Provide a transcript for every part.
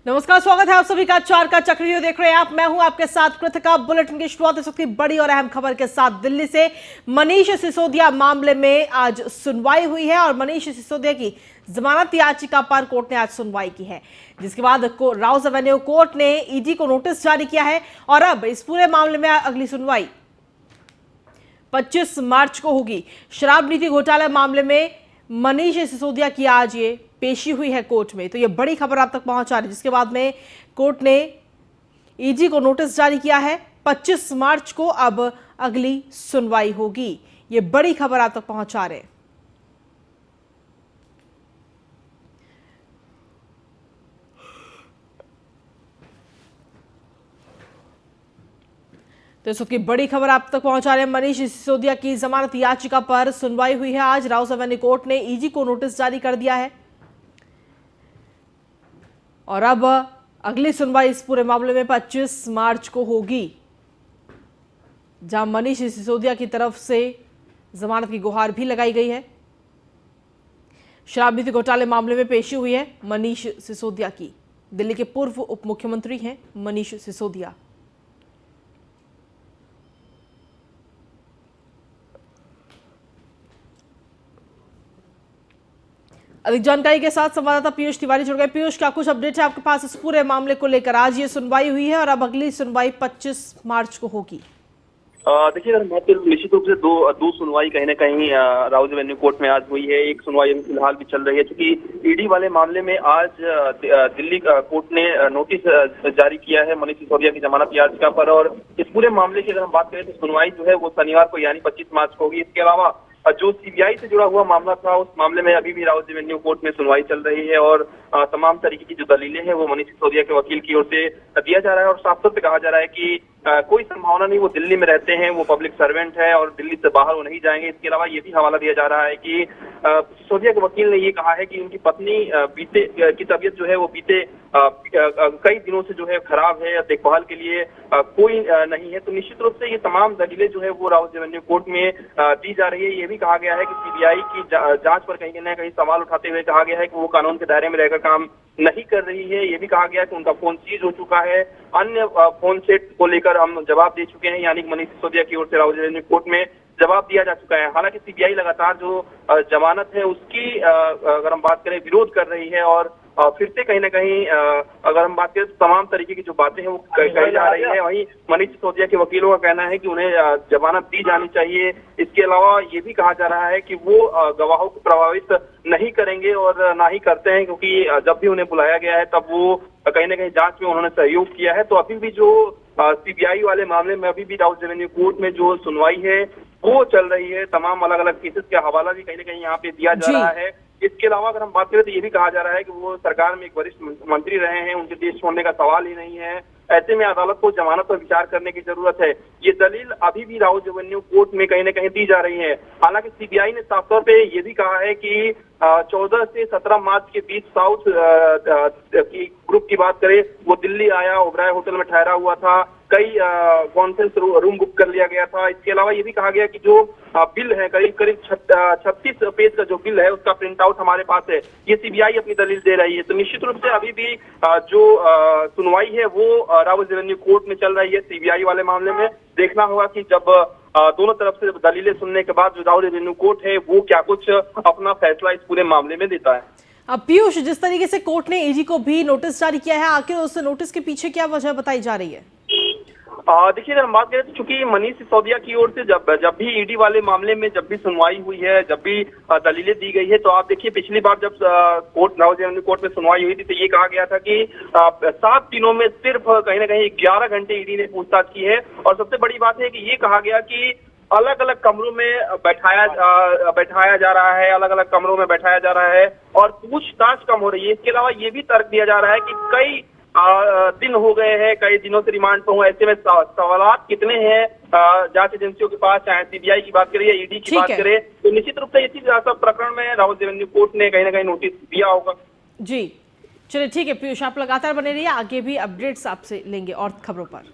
नमस्कार, स्वागत है आप सभी का चार का चक्रव्यूह देख रहे हैं आप। मैं हूं आपके साथ कृतिका। बुलेटिन की शुरुआत इस वक्त की बड़ी और अहम खबर के साथ दिल्ली से। मनीष सिसोदिया मामले में आज सुनवाई हुई है और मनीष सिसोदिया की जमानत याचिका पर कोर्ट ने आज सुनवाई की है, जिसके बाद राउज एवेन्यू कोर्ट ने ईडी को नोटिस जारी किया है और अब इस पूरे मामले में अगली सुनवाई 25 मार्च को होगी। शराब नीति घोटाला मामले में मनीष सिसोदिया की आज ये पेशी हुई है कोर्ट में, तो ये बड़ी खबर आप तक पहुंचा रही है, जिसके बाद में कोर्ट ने ईडी को नोटिस जारी किया है। 25 मार्च को अब अगली सुनवाई होगी। ये बड़ी खबर आप तक पहुंचा रहे हैं। तो इस वक्त की बड़ी खबर आप तक पहुंचा रहे हैं। मनीष सिसोदिया की जमानत याचिका पर सुनवाई हुई है आज। राउज एवेन्यू कोर्ट ने ईडी को नोटिस जारी कर दिया है और अब अगली सुनवाई इस पूरे मामले में 25 मार्च को होगी, जहां मनीष सिसोदिया की तरफ से जमानत की गुहार भी लगाई गई है। शराब नीति घोटाले मामले में पेशी हुई है मनीष सिसोदिया की। दिल्ली के पूर्व उप मुख्यमंत्री हैं मनीष सिसोदिया। अधिक जानकारी के साथ संवाददाता पीयूष तिवारी जुड़ गए। पीयूष, क्या कुछ अपडेट है आपके पास इस पूरे मामले को लेकर? आज ये सुनवाई हुई है और अब अगली सुनवाई 25 मार्च को होगी। देखिए, अगर निश्चित रूप से दो सुनवाई कहीं ना कहीं राउज एवेन्यू कोर्ट में आज हुई है। एक सुनवाई अभी फिलहाल भी चल रही है, क्योंकि ईडी वाले मामले में आज दिल्ली कोर्ट ने नोटिस जारी किया है मनीष सिसोदिया की जमानत याचिका पर। और इस पूरे मामले की अगर हम बात करें तो सुनवाई जो है वो शनिवार को यानी 25 मार्च को होगी। इसके अलावा जो सीबीआई से जुड़ा हुआ मामला था, उस मामले में अभी भी राउज एवेन्यू कोर्ट में सुनवाई चल रही है और तमाम तरीके की जो दलीलें हैं वो मनीष सिसोदिया के वकील की ओर से दिया जा रहा है। और साफ तौर पे कहा जा रहा है कि कोई संभावना नहीं, वो दिल्ली में रहते हैं, वो पब्लिक सर्वेंट है और दिल्ली से बाहर वो नहीं जाएंगे। इसके अलावा ये भी हवाला दिया जा रहा है कि सिसोदिया के वकील ने ये कहा है कि उनकी पत्नी की तबीयत जो है वो बीते कई दिनों से जो है खराब है, देखभाल के लिए कोई नहीं है। तो निश्चित रूप से ये तमाम दलीलें जो है वो राउज एवेन्यू कोर्ट में दी जा रही है। ये भी कहा गया है कि सीबीआई की जांच पर कहीं ना कहीं सवाल उठाते हुए कहा गया है कि वो कानून के दायरे में रहकर काम नहीं कर रही है। ये भी कहा गया है कि उनका फोन सीज हो चुका है। अन्य फोन सेट को लेकर हम जवाब दे चुके हैं, यानी मनीष सिसोदिया की ओर से राउज एवेन्यू कोर्ट में जवाब दिया जा चुका है। हालांकि सीबीआई लगातार जो जमानत है उसकी अगर हम बात करें विरोध कर रही है और फिर से कहीं ना कहीं अगर हम बात करें तो तमाम तरीके की जो बातें हैं वो कही जा रही है। वहीं मनीष सिसोदिया के वकीलों का कहना है कि उन्हें जमानत दी जानी चाहिए। इसके अलावा ये भी कहा जा रहा है कि वो गवाहों को प्रभावित नहीं करेंगे और ना ही करते हैं, क्योंकि जब भी उन्हें बुलाया गया है तब वो कहीं ना कहीं जांच में उन्होंने सहयोग किया है। तो अभी भी जो सीबीआई वाले मामले में अभी भी राउज एवेन्यू कोर्ट में जो सुनवाई है वो चल रही है। तमाम अलग अलग केसेस का हवाला भी कहीं ना कहीं यहाँ पे दिया जा रहा है। इसके अलावा अगर हम बात करें तो ये भी कहा जा रहा है कि वो सरकार में एक वरिष्ठ मंत्री रहे हैं, उनके देश छोड़ने का सवाल ही नहीं है। ऐसे में अदालत को जमानत पर विचार करने की जरूरत है। ये दलील अभी भी राउज एवेन्यू कोर्ट में कहीं ना कहीं दी जा रही है। हालांकि सीबीआई ने साफ तौर पे ये भी कहा है कि 14 से 17 मार्च के बीच साउथ की ग्रुप की बात करें, वो दिल्ली आया, ओबराय होटल में ठहरा हुआ था, कई कॉन्फ्रेंस रूम बुक कर लिया गया था। इसके अलावा ये भी कहा गया कि जो बिल है करीब 36 पेज का जो बिल है उसका प्रिंट आउट हमारे पास है। ये सीबीआई अपनी दलील दे रही है। तो निश्चित रूप से अभी भी जो सुनवाई है वो राउज एवेन्यू कोर्ट में चल रही है। सीबीआई वाले मामले में देखना होगा कि जब दोनों तरफ से दलीलें सुनने के बाद जो राउज एवेन्यू कोर्ट है वो क्या कुछ अपना फैसला इस पूरे मामले में देता है। अब पीयूष, जिस तरीके से कोर्ट ने ईडी को भी नोटिस जारी किया है, आखिर उस नोटिस के पीछे क्या वजह बताई जा रही है? देखिए, अगर हम बात करें तो चूंकि मनीष सिसोदिया की ओर से जब भी ईडी वाले मामले में जब भी सुनवाई हुई है, जब भी दलीलें दी गई है, तो आप देखिए पिछली बार जब राउज एवेन्यू कोर्ट में सुनवाई हुई थी तो ये कहा गया था कि 7 दिनों में सिर्फ कहीं ना कहीं 11 घंटे ईडी ने पूछताछ की है। और सबसे बड़ी बात है कि ये कहा गया कि अलग अलग कमरों में बैठाया जा रहा है, अलग अलग कमरों में बैठाया जा रहा है और पूछताछ कम हो रही है। इसके अलावा ये भी तर्क दिया जा रहा है कि कई दिन हो गए हैं, कई दिनों से रिमांड पर हूँ। ऐसे में सवालात कितने हैं जांच एजेंसियों के पास, चाहे सीबीआई की बात करें या ईडी की बात करें, तो निश्चित रूप से इसी प्रकरण में राउज एवेन्यू कोर्ट ने कहीं ना कहीं नोटिस दिया होगा। जी चलिए, ठीक है पीयूष, आप लगातार बने रहिए, आगे भी अपडेट्स आपसे लेंगे और खबरों पर।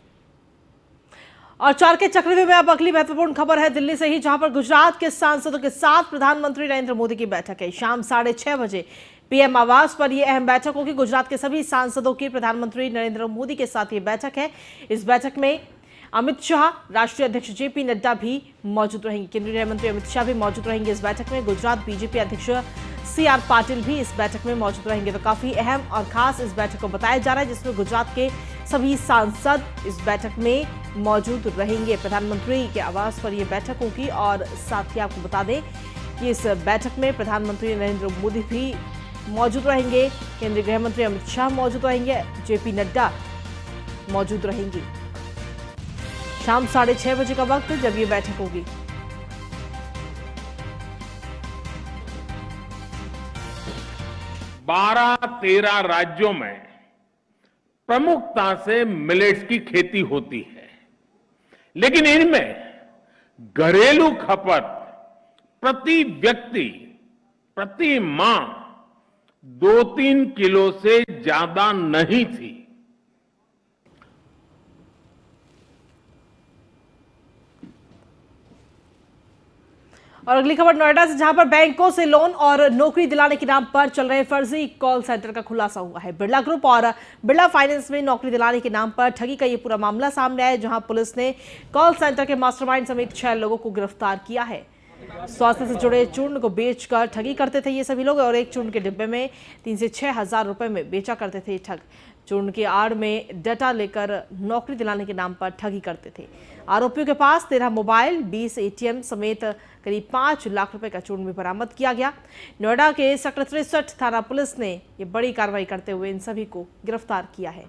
और चार के चक्रव्यूह में अब अगली महत्वपूर्ण खबर है दिल्ली से ही, जहां पर गुजरात के सांसदों के साथ प्रधानमंत्री नरेंद्र मोदी की बैठक है। शाम 6:30 बजे पीएम आवास पर यह अहम बैठक होगी। गुजरात के सभी सांसदों की प्रधानमंत्री नरेंद्र मोदी के साथ ये बैठक है। इस बैठक में अमित शाह, राष्ट्रीय अध्यक्ष जेपी नड्डा भी मौजूद रहेंगे। केंद्रीय गृह मंत्री अमित शाह भी मौजूद रहेंगे इस बैठक में। गुजरात बीजेपी अध्यक्ष सीआर पाटिल भी इस बैठक में मौजूद रहेंगे। तो काफी अहम और खास इस बैठक को बताया जा रहा है, जिसमें गुजरात के सभी सांसद इस बैठक में मौजूद रहेंगे। प्रधानमंत्री के आवास पर यह बैठक होगी और साथ ही आपको बता दें कि इस बैठक में प्रधानमंत्री नरेंद्र मोदी भी मौजूद रहेंगे, केंद्रीय गृह मंत्री अमित शाह मौजूद रहेंगे, जेपी नड्डा मौजूद रहेंगी। शाम 6:30 बजे का वक्त जब ये बैठक होगी। बारह 13 राज्यों में प्रमुखता से मिलेट्स की खेती होती है, लेकिन इनमें घरेलू खपत प्रति व्यक्ति प्रति माह 2-3 किलो से ज्यादा नहीं थी। और अगली खबर नोएडा से, जहां पर बैंकों से लोन और नौकरी दिलाने के नाम पर चल रहे फर्जी कॉल सेंटर का खुलासा हुआ है। बिरला ग्रुप और बिरला फाइनेंस में नौकरी दिलाने के नाम पर ठगी का ये पूरा मामला सामने आया, जहां पुलिस ने कॉल सेंटर के मास्टरमाइंड समेत 6 लोगों को गिरफ्तार किया है। स्वास्थ्य से जुड़े चूर्ण को बेचकर ठगी करते थे ये सभी लोग, और एक चूर्ण के डिब्बे में 3 से 6 हजार रुपए में बेचा करते थे ठग। चूर्ण की आड़ में डाटा लेकर नौकरी दिलाने के नाम पर ठगी करते थे। आरोपियों के पास 13 मोबाइल, 20 एटीएम समेत करीब 5 लाख रुपए का चूर्ण भी बरामद किया गया। नोएडा के सेक्टर 63 थाना पुलिस ने ये बड़ी कार्रवाई करते हुए इन सभी को गिरफ्तार किया है।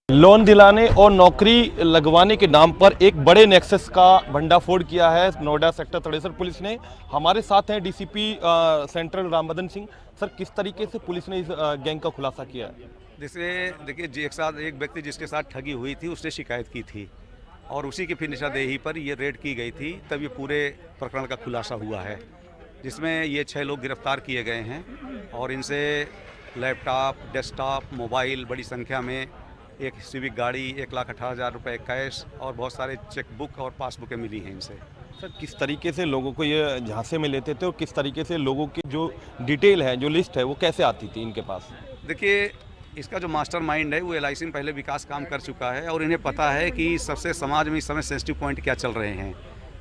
लोन दिलाने और नौकरी लगवाने के नाम पर एक बड़े नेक्सस का भंडाफोड़ किया है नोएडा सेक्टर 63 पुलिस ने। हमारे साथ हैं DCP central Rambadan Singh. Sir, किस तरीके से पुलिस ने इस गैंग का खुलासा किया है? जैसे देखिए, एक व्यक्ति जिसके साथ ठगी हुई थी उसने शिकायत की थी और उसी की फिर निशानदेही पर ये रेड की गई थी, तब ये पूरे प्रकरण का खुलासा हुआ है, जिसमें ये 6 लोग गिरफ्तार किए गए हैं और इनसे लैपटॉप, डेस्कटॉप, मोबाइल, बड़ी संख्या में एक सिविक गाड़ी, 1,18,000 रुपये कैश और बहुत सारे चेकबुक और पासबुकें मिली हैं इनसे। सर, किस तरीके से लोगों को ये झांसे में लेते थे और किस तरीके से लोगों की जो डिटेल है, जो लिस्ट है, वो कैसे आती थी इनके पास? देखिए, इसका जो मास्टरमाइंड है वो LIC में पहले विकास काम कर चुका है और इन्हें पता है कि सबसे समाज में इस समय सेंसिटिव पॉइंट क्या चल रहे हैं।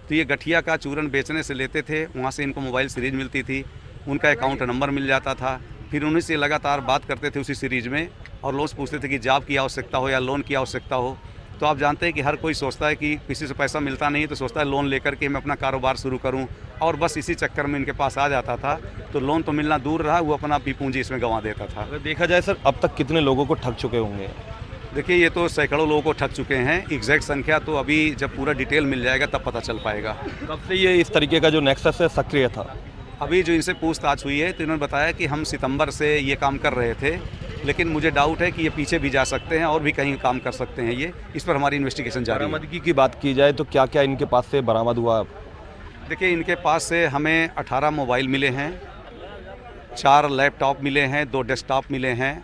तो ये गठिया का चूरन बेचने से लेते थे, वहाँ से इनको मोबाइल सीरीज मिलती थी, उनका अकाउंट नंबर मिल जाता था, फिर उन्हीं से लगातार बात करते थे उसी सीरीज में और लोग पूछते थे कि जॉब की आवश्यकता हो या लोन की आवश्यकता हो। तो आप जानते हैं कि हर कोई सोचता है कि किसी से पैसा मिलता नहीं तो सोचता है लोन लेकर के मैं अपना कारोबार शुरू करूं, और बस इसी चक्कर में इनके पास आ जाता था। तो लोन तो मिलना दूर रहा, वो अपना भी पूंजी इसमें गंवा देता था। अगर देखा जाए सर, अब तक कितने लोगों को ठग चुके होंगे? देखिए, ये तो सैकड़ों लोगों को ठग चुके हैं। एग्जैक्ट संख्या तो अभी जब पूरा डिटेल मिल जाएगा तब पता चल पाएगा। कब से ये इस तरीके का जो नेक्सस है सक्रिय था? अभी जो इनसे पूछताछ हुई है तो इन्होंने बताया कि हम सितंबर से ये काम कर रहे थे, लेकिन मुझे डाउट है कि ये पीछे भी जा सकते हैं और भी कहीं काम कर सकते हैं ये। इस पर हमारी इन्वेस्टिगेशन जारी है। बरामदगी की बात की जाए तो क्या क्या इनके पास से बरामद हुआ? देखिए, इनके पास से हमें 18 मोबाइल मिले हैं, 4 लैपटॉप मिले हैं, 2 डेस्कटॉप मिले हैं,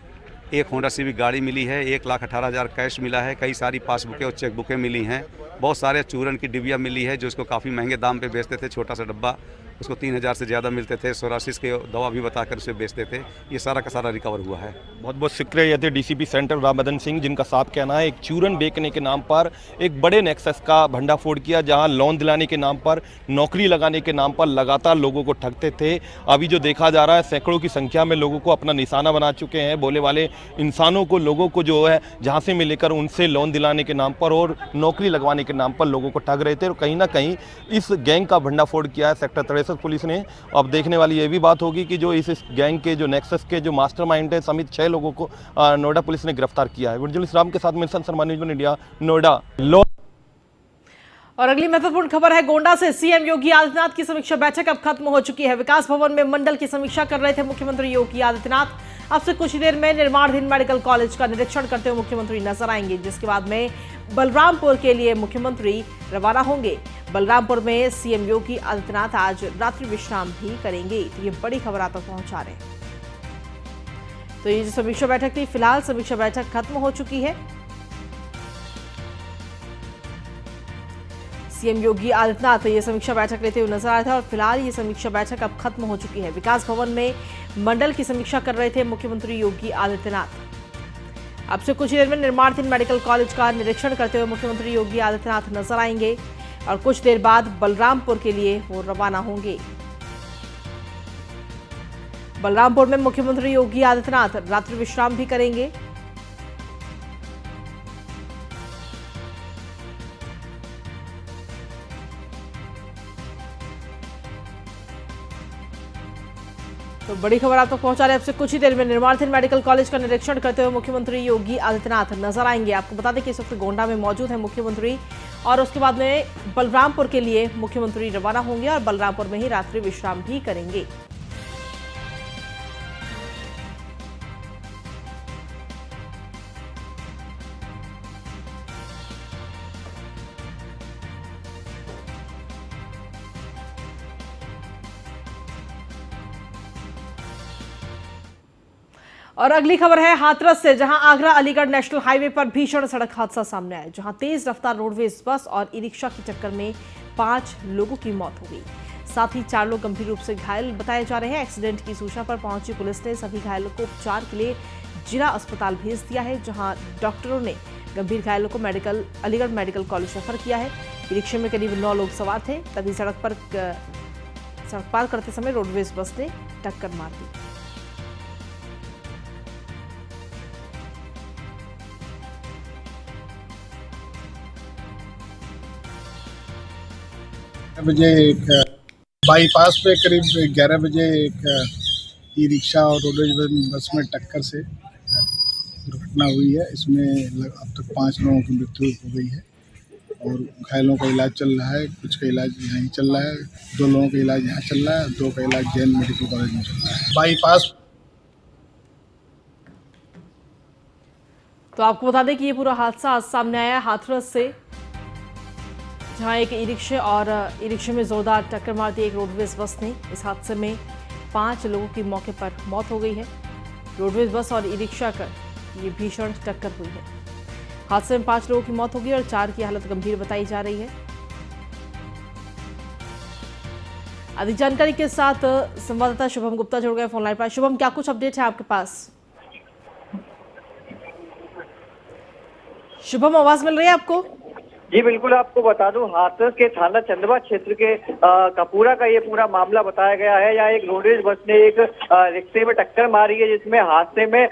एक होंडा सिविक गाड़ी मिली है, 1,18,000 कैश मिला है, कई सारी पासबुकें और चेकबुकें मिली हैं, बहुत सारे चूरन की डिबिया मिली है जो इसको काफ़ी महंगे दाम पे बेचते थे। छोटा सा डब्बा उसको 3,000 से ज़्यादा मिलते थे। सोरासिस के दवा भी बताकर उसे बेचते थे। ये सारा का सारा रिकवर हुआ है। बहुत बहुत शुक्रिया। ये थे डीसीपी सेंट्रल रामबदन सिंह, जिनका साफ कहना है एक चूरन बेचने के नाम पर एक बड़े नेक्सस का भंडाफोड़ किया, जहां लोन दिलाने के नाम पर, नौकरी लगाने के नाम पर लगातार लोगों को ठगते थे। अभी जो देखा जा रहा है, सैकड़ों की संख्या में लोगों को अपना निशाना बना चुके हैं। भोले वाले इंसानों को, लोगों को जो है झांसे में लेकर उनसे लोन दिलाने के नाम पर और नौकरी लगवाने के नाम पर लोगों को ठग रहे थे। और कहीं ना कहीं इस गैंग का भंडाफोड़ किया है सेक्टर 63 पुलिस ने। अब देखने वाली ये भी बात होगी कि जो इस गैंग के, जो नेक्सस के जो मास्टरमाइंड है समेत 6 लोगों को नोएडा पुलिस ने गिरफ्तार किया है। जर्नलिस्ट राम के साथ Milne Sharma, news 1 India, Noida. और अगली महत्वपूर्ण खबर है गोंडा से। सीएम योगी आदित्यनाथ की समीक्षा बैठक अब खत्म हो चुकी है। विकास भवन में मंडल की समीक्षा कर रहे थे मुख्यमंत्री योगी आदित्यनाथ। अब से कुछ ही देर में निर्माणाधीन मेडिकल कॉलेज का निरीक्षण करते हुए मुख्यमंत्री नजर आएंगे, जिसके बाद में बलरामपुर के लिए मुख्यमंत्री रवाना होंगे। बलरामपुर में सीएम योगी आदित्यनाथ आज रात्रि विश्राम भी करेंगे। तो ये बड़ी खबर आप तक पहुंचा रहे हैं। तो ये जो समीक्षा बैठक थी, फिलहाल समीक्षा बैठक खत्म हो चुकी है। सीएम योगी आदित्यनाथ ये समीक्षा बैठक लेते हुए नजर आए थे और फिलहाल ये समीक्षा बैठक अब खत्म हो चुकी है। विकास भवन में मंडल की समीक्षा कर रहे थे मुख्यमंत्री योगी आदित्यनाथ। अब से कुछ ही देर में निर्माणाधीन मेडिकल कॉलेज का निरीक्षण करते हुए मुख्यमंत्री योगी आदित्यनाथ नजर आएंगे और कुछ देर बाद बलरामपुर के लिए वो रवाना होंगे। बलरामपुर में मुख्यमंत्री योगी आदित्यनाथ रात्रि विश्राम भी करेंगे। तो बड़ी खबर आप तक पहुंचा रहे हैं। अब से कुछ ही देर में निर्माणाधीन मेडिकल कॉलेज का निरीक्षण करते हुए मुख्यमंत्री योगी आदित्यनाथ नजर आएंगे। आपको बता दें कि इस वक्त गोंडा में मौजूद है मुख्यमंत्री और उसके बाद में बलरामपुर के लिए मुख्यमंत्री रवाना होंगे और बलरामपुर में ही रात्रि विश्राम भी करेंगे। और अगली खबर है हाथरस से, जहां आगरा अलीगढ़ नेशनल हाईवे पर भीषण सड़क हादसा सामने आया, जहां तेज रफ्तार रोडवेज बस और ई रिक्शा की टक्कर में 5 लोगों की मौत हो गई। साथ ही 4 लोग गंभीर रूप से घायल बताए जा रहे हैं। एक्सीडेंट की सूचना पर पहुंची पुलिस ने सभी घायलों को उपचार के लिए जिला अस्पताल भेज दिया है, जहां डॉक्टरों ने गंभीर घायलों को अलीगढ़ मेडिकल कॉलेज रेफर किया है। ई रिक्शे में करीब 9 लोग सवार थे, तभी सड़क पार करते समय रोडवेज बस ने टक्कर मार दी। बजे एक बाईपास पे करीब 11 बजे एक ई रिक्शा और रोडवेज बस में टक्कर से दुर्घटना हुई है। इसमें अब तक 5 लोगों की मृत्यु हो गई है और घायलों का इलाज चल रहा है। कुछ का इलाज यहीं चल रहा है, 2 लोगों का इलाज यहाँ चल रहा है, 2 का इलाज जैन मेडिकल कॉलेज में चल रहा है। बाईपास। तो आपको बता दें कि ये पूरा हादसा आज सामने आया हाथरस से, जहां एक ई रिक्शे में जोरदार टक्कर मार दी एक रोडवेज बस ने। इस हादसे में 5 लोगों की मौके पर मौत हो गई है। रोडवेज बस और ई रिक्शा का ये भीषण टक्कर हुई है। हादसे में 5 लोगों की मौत हो गई और 4 की हालत गंभीर बताई जा रही है। अधिक जानकारी के साथ संवाददाता शुभम गुप्ता जुड़ गए फोन लाइन पर। शुभम, क्या कुछ अपडेट है आपके पास? शुभम, आवाज मिल रही है आपको? जी बिल्कुल, आपको बता दूं हाथरस के थाना चंदवा क्षेत्र के कपूरा का ये पूरा मामला बताया गया है। यहाँ एक रोडवेज बस ने एक रिक्शे में टक्कर मारी है, जिसमें हादसे में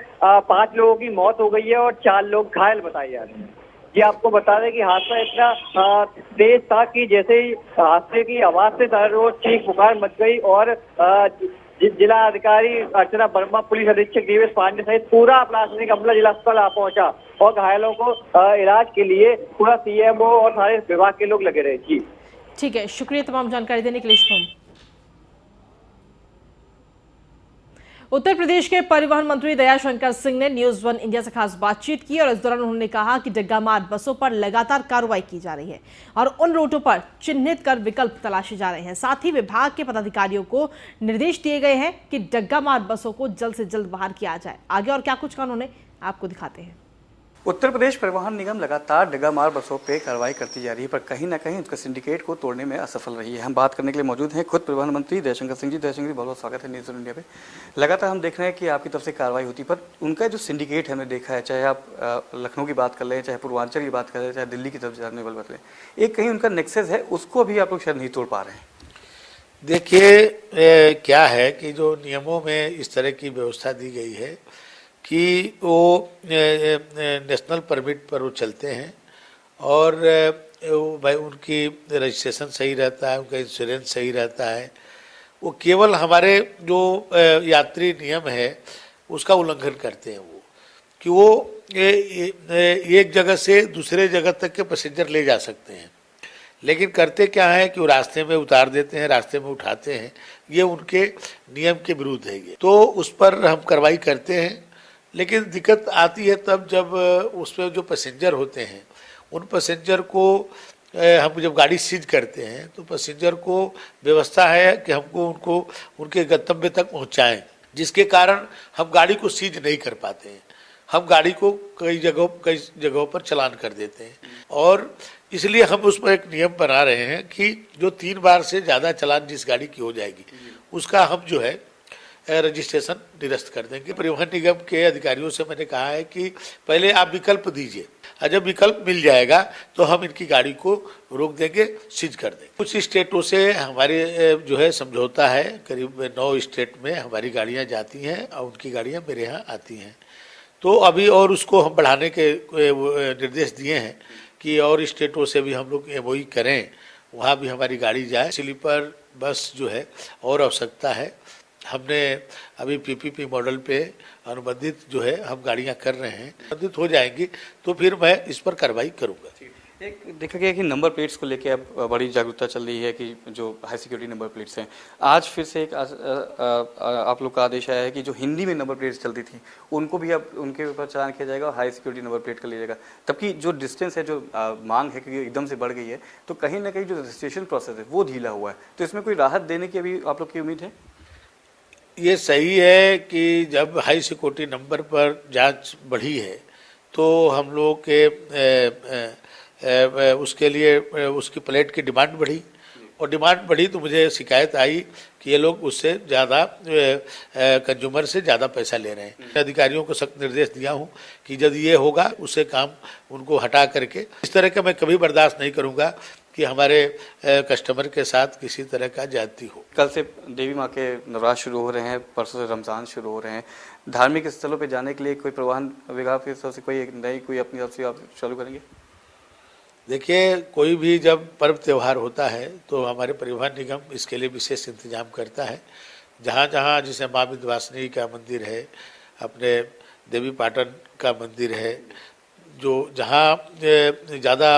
5 लोगों की मौत हो गई है और 4 लोग घायल बताए जा रहे हैं। जी आपको बता दें कि हादसा इतना तेज था कि जैसे ही हादसे की आवाज से चारों ओर चीख पुकार मच गई और जिला अधिकारी अर्चना वर्मा, पुलिस अधीक्षक डीवीएस पांडे सहित पूरा प्रशासनिक अमला जिला अस्पताल आ पहुंचा और घायलों को इलाज के लिए पूरा सीएमओ और सारे विभाग के लोग लगे रहे। जी ठीक है, शुक्रिया तमाम जानकारी देने के लिए शुभम। उत्तर प्रदेश के परिवहन मंत्री दयाशंकर सिंह ने न्यूज 1 इंडिया से खास बातचीत की और इस दौरान उन्होंने कहा कि डग्गामार बसों पर लगातार कार्रवाई की जा रही है और उन रूटों पर चिन्हित कर विकल्प तलाशे जा रहे हैं। साथ ही विभाग के पदाधिकारियों को निर्देश दिए गए हैं कि डग्गामार बसों को जल्द से जल्द बाहर किया जाए। आगे और क्या कुछ कहा उन्होंने, आपको दिखाते हैं। उत्तर प्रदेश परिवहन निगम लगातार डग्गामार बसों पे कार्रवाई करती जा रही है, पर कहीं ना कहीं उसका सिंडिकेट को तोड़ने में असफल रही है। हम बात करने के लिए मौजूद हैं खुद परिवहन मंत्री दयाशंकर सिंह जी। दयाशंकर जी, बहुत बहुत स्वागत है न्यूज़ इंडिया पे। लगातार हम देख रहे हैं कि आपकी तरफ से कार्रवाई होती, पर उनका जो सिंडिकेट है हमने देखा है, चाहे आप लखनऊ की बात कर लें, चाहे पूर्वांचल की बात कर लें, चाहे दिल्ली की तरफ जाने वाले बात करें, एक कहीं उनका नेक्सस है, उसको भी आप लोग शायद नहीं तोड़ पा रहे हैं। देखिए क्या है कि जो नियमों में इस तरह की व्यवस्था दी गई है कि वो नेशनल परमिट पर वो चलते हैं और भाई उनकी रजिस्ट्रेशन सही रहता है, उनका इंश्योरेंस सही रहता है। वो केवल हमारे जो यात्री नियम है उसका उल्लंघन करते हैं, वो कि वो एक जगह से दूसरे जगह तक के पैसेंजर ले जा सकते हैं, लेकिन करते क्या है कि वो रास्ते में उतार देते हैं, रास्ते में उठाते हैं। ये उनके नियम के विरुद्ध है। ये तो उस पर हम कार्रवाई करते हैं, लेकिन दिक्कत आती है तब जब उसमें जो पैसेंजर होते हैं उन पैसेंजर को हम जब गाड़ी सीज करते हैं तो पैसेंजर को व्यवस्था है कि हमको उनको उनके गंतव्य तक पहुंचाएं, जिसके कारण हम गाड़ी को सीज नहीं कर पाते हैं। हम गाड़ी को कई जगहों पर चालान कर देते हैं। और इसलिए हम उस पर एक नियम बना रहे हैं कि जो 3 बार से ज़्यादा चालान जिस गाड़ी की हो जाएगी उसका हम जो है रजिस्ट्रेशन निरस्त कर देंगे। परिवहन निगम के अधिकारियों से मैंने कहा है कि पहले आप विकल्प दीजिए, और जब विकल्प मिल जाएगा तो हम इनकी गाड़ी को रोक देंगे, सीज कर देंगे। कुछ स्टेटों से हमारे जो है समझौता है, करीब 9 स्टेट में हमारी गाड़ियां जाती हैं और उनकी गाड़ियां मेरे यहाँ आती हैं। तो अभी और उसको हम बढ़ाने के निर्देश दिए हैं कि और स्टेटों से भी हम लोग MOU करें, वहाँ भी हमारी गाड़ी जाए। स्लीपर बस जो है और आवश्यकता है। हमने अभी PPP मॉडल पे अनुबंधित जो है हम गाड़ियां कर रहे हैं, अनुबंधित हो जाएंगी तो फिर मैं इस पर कार्रवाई करूंगा। एक देखा गया कि नंबर प्लेट्स को लेकर अब बड़ी जागरूकता चल रही है कि जो हाई सिक्योरिटी नंबर प्लेट्स हैं, आज फिर से एक आप लोग का आदेश आया है कि जो हिंदी में नंबर प्लेट्स चलती थी उनको भी अब उनके ऊपर चालान किया जाएगा और हाई सिक्योरिटी नंबर प्लेट कर लिया जाएगा। तबकि जो डिस्टेंस है, जो मांग है, क्योंकि एकदम से बढ़ गई है, तो कहीं ना कहीं जो रजिस्ट्रेशन प्रोसेस है वो ढीला हुआ है, तो इसमें कोई राहत देने की अभी आप लोग की उम्मीद है? ये सही है कि जब हाई सिक्योरिटी नंबर पर जांच बढ़ी है तो हम लोग के उसके लिए उसकी प्लेट की डिमांड बढ़ी, और डिमांड बढ़ी तो मुझे शिकायत आई कि ये लोग उससे ज़्यादा कंज्यूमर से ज़्यादा पैसा ले रहे हैं। अधिकारियों को सख्त निर्देश दिया हूँ कि जब ये होगा उससे काम उनको हटा करके, इस तरह का मैं कभी बर्दाश्त नहीं करूँगा कि हमारे कस्टमर के साथ किसी तरह का ज्यादती हो। कल से देवी माँ के नवरात्र शुरू हो रहे हैं, परसों से रमज़ान शुरू हो रहे हैं। धार्मिक स्थलों पे जाने के लिए कोई परिवहन विभाग की तरफ से कोई अपनी तरफ से आप चालू करेंगे? देखिए, कोई भी जब पर्व त्यौहार होता है तो हमारे परिवहन निगम इसके लिए विशेष इंतजाम करता है। जहाँ जहाँ जैसे माँ विंध्यवासिनी का मंदिर है, अपने देवी पाटन का मंदिर है, जो जहाँ ज़्यादा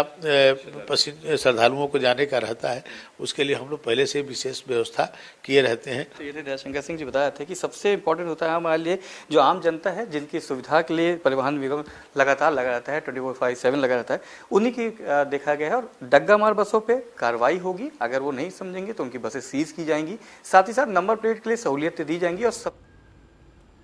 श्रद्धालुओं को जाने का रहता है, उसके लिए हम लोग पहले से विशेष व्यवस्था किए रहते हैं। तो ये दयाशंकर सिंह जी बताया था कि सबसे इम्पोर्टेंट होता है हमारे लिए जो आम जनता है, जिनकी सुविधा के लिए परिवहन निगम लगातार लगा रहता है, 24/7 लगा रहता है, उन्हीं की देखा गया है। और डग्गा मार बसों पे कार्रवाई होगी, अगर वो नहीं समझेंगे तो उनकी बसें सीज की जाएंगी, साथ ही साथ नंबर प्लेट के लिए सहूलियतें दी जाएंगी। और सब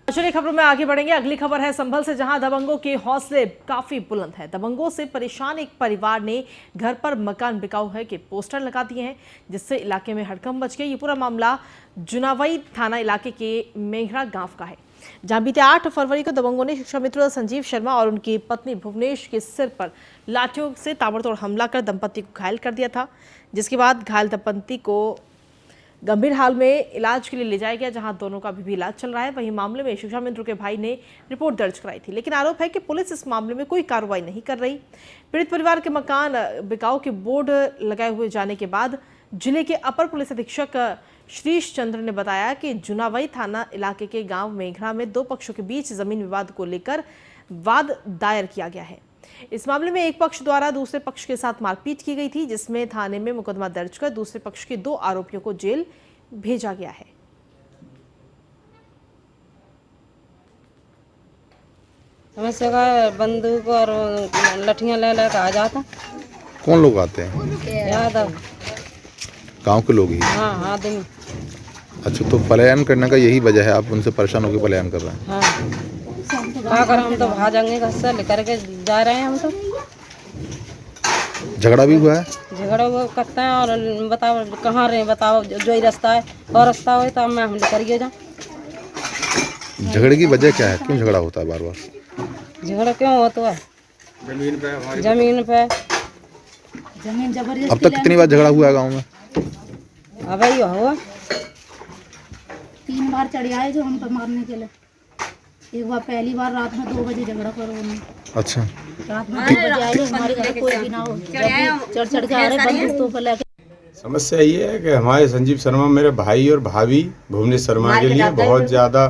चलिए खबरों में आगे बढ़ेंगे। अगली खबर है संभल से, जहां दबंगों के हौसले काफी बुलंद है। दबंगों से परेशान एक परिवार ने घर पर मकान बिकाऊ है के पोस्टर लगा दिए हैं, जिससे इलाके में हड़कंप मच गया। ये पूरा मामला जुनावई थाना इलाके के मेघरा गांव का है, जहां बीते 8 फरवरी को दबंगों ने शिक्षा मित्र संजीव शर्मा और उनकी पत्नी भुवनेश के सिर पर लाठियों से ताबड़तोड़ हमला कर दंपति को घायल कर दिया था, जिसके बाद घायल दंपति को गंभीर हाल में इलाज के लिए ले जाया गया, जहां दोनों का अभी भी इलाज चल रहा है। वहीं मामले में शिक्षा मित्र के भाई ने रिपोर्ट दर्ज कराई थी, लेकिन आरोप है कि पुलिस इस मामले में कोई कार्रवाई नहीं कर रही। पीड़ित परिवार के मकान बिकाऊ के बोर्ड लगाए हुए जाने के बाद जिले के अपर पुलिस अधीक्षक श्रीश चंद्र ने बताया कि जुनावई थाना इलाके के गांव मेघरा में 2 पक्षों के बीच जमीन विवाद को लेकर वाद दायर किया गया है। इस मामले में एक पक्ष द्वारा दूसरे पक्ष के साथ मारपीट की गई थी, जिसमें थाने में मुकदमा दर्ज कर दूसरे पक्ष के 2 आरोपियों को जेल भेजा गया है। समस्या का बंदूक और लठियां ले लेकर आ जाता। कौन लोग आते हैं? यादव गांव के लोग ही? हाँ आदमी। अच्छा, तो पलायन करने का यही वजह है, आप उनसे परेशान होकर पलायन कर रहे हैं? हाँ, अगर हम तो भागेंगे घर से लेकर के जा रहे हैं। हम तो झगड़ा भी हुआ है? झगड़ा वो करते हैं और बताओ कहाँ रहे, बताओ जो ही रास्ता है और रास्ता हो तो मैं हम लेकर के जाऊँ। झगड़े की वजह क्या है, क्यों झगड़ा होता है बार बार? झगड़ा क्यों होता है? जमीन पे जमीन जबरदस्ती। अब तक कितनी बार झगड़ा हुआ है गाँव में? अब ही हुआ 3 बार चढ़ आए जो हम पर मारने के लिए। एक बार पहली बार रात में 2 बजे झगड़ा करो उन्होंने। अच्छा, रात में 2 बजे आए, हमारे घर कोई भी ना हो, चढ़ के आ रहे बंदूक तो पर लेके। समस्या ये है कि हमारे संजीव शर्मा मेरे भाई और भाभी भुवनेश शर्मा के लिए बहुत ज़्यादा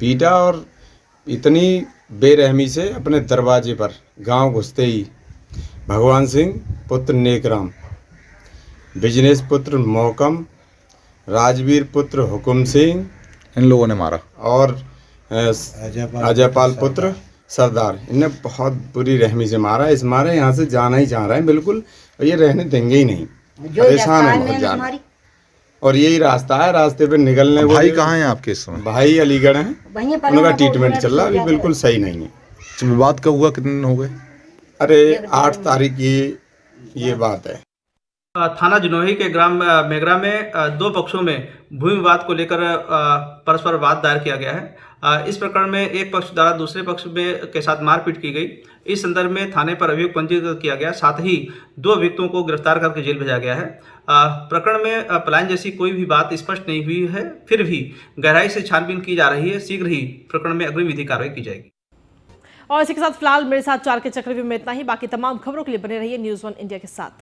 पीटा, और इतनी बेरहमी से अपने दरवाजे पर गांव घुसते ही भगवान सिंह पुत्र नेकराम, बिजनेस पुत्र मोहकम, राजवीर पुत्र हुकुम सिंह, इन लोगों ने मारा, और अजयपाल पुत्र सरदार, इन्हें बहुत बुरी रहमी से मारा। इस मारे यहाँ से जाना ही चाह रहे हैं बिल्कुल, और ये रहने देंगे ही नहीं, परेशान है बहुत जाना। और यही रास्ता है, रास्ते पे निकलने। भाई कहाँ हैं आपके इस समय? भाई अलीगढ़ हैं, उनका ट्रीटमेंट चल रहा है, अभी बिल्कुल सही नहीं है। विवाद कब हुआ, कितने दिन हो गए? अरे 8 तारीख की ये बात है। थाना जनोही के ग्राम मेगरा में दो पक्षों में भूमि विवाद को लेकर परस्पर वाद दायर किया गया है। इस प्रकरण में एक पक्ष द्वारा दूसरे पक्ष में के साथ मारपीट की गई। इस संदर्भ में थाने पर अभियोग पंजीकृत किया गया, साथ ही 2 अभियुक्तों को गिरफ्तार करके जेल भेजा गया है। प्रकरण में पलायन जैसी कोई भी बात स्पष्ट नहीं हुई है, फिर भी गहराई से छानबीन की जा रही है। शीघ्र ही प्रकरण में अग्रिम विधि कार्रवाई की जाएगी। और इसी के साथ फिलहाल मेरे साथ 4 के चक्रव्यूह में इतना ही। बाकी तमाम खबरों के लिए बने रहिए न्यूज़ 1 इंडिया के साथ।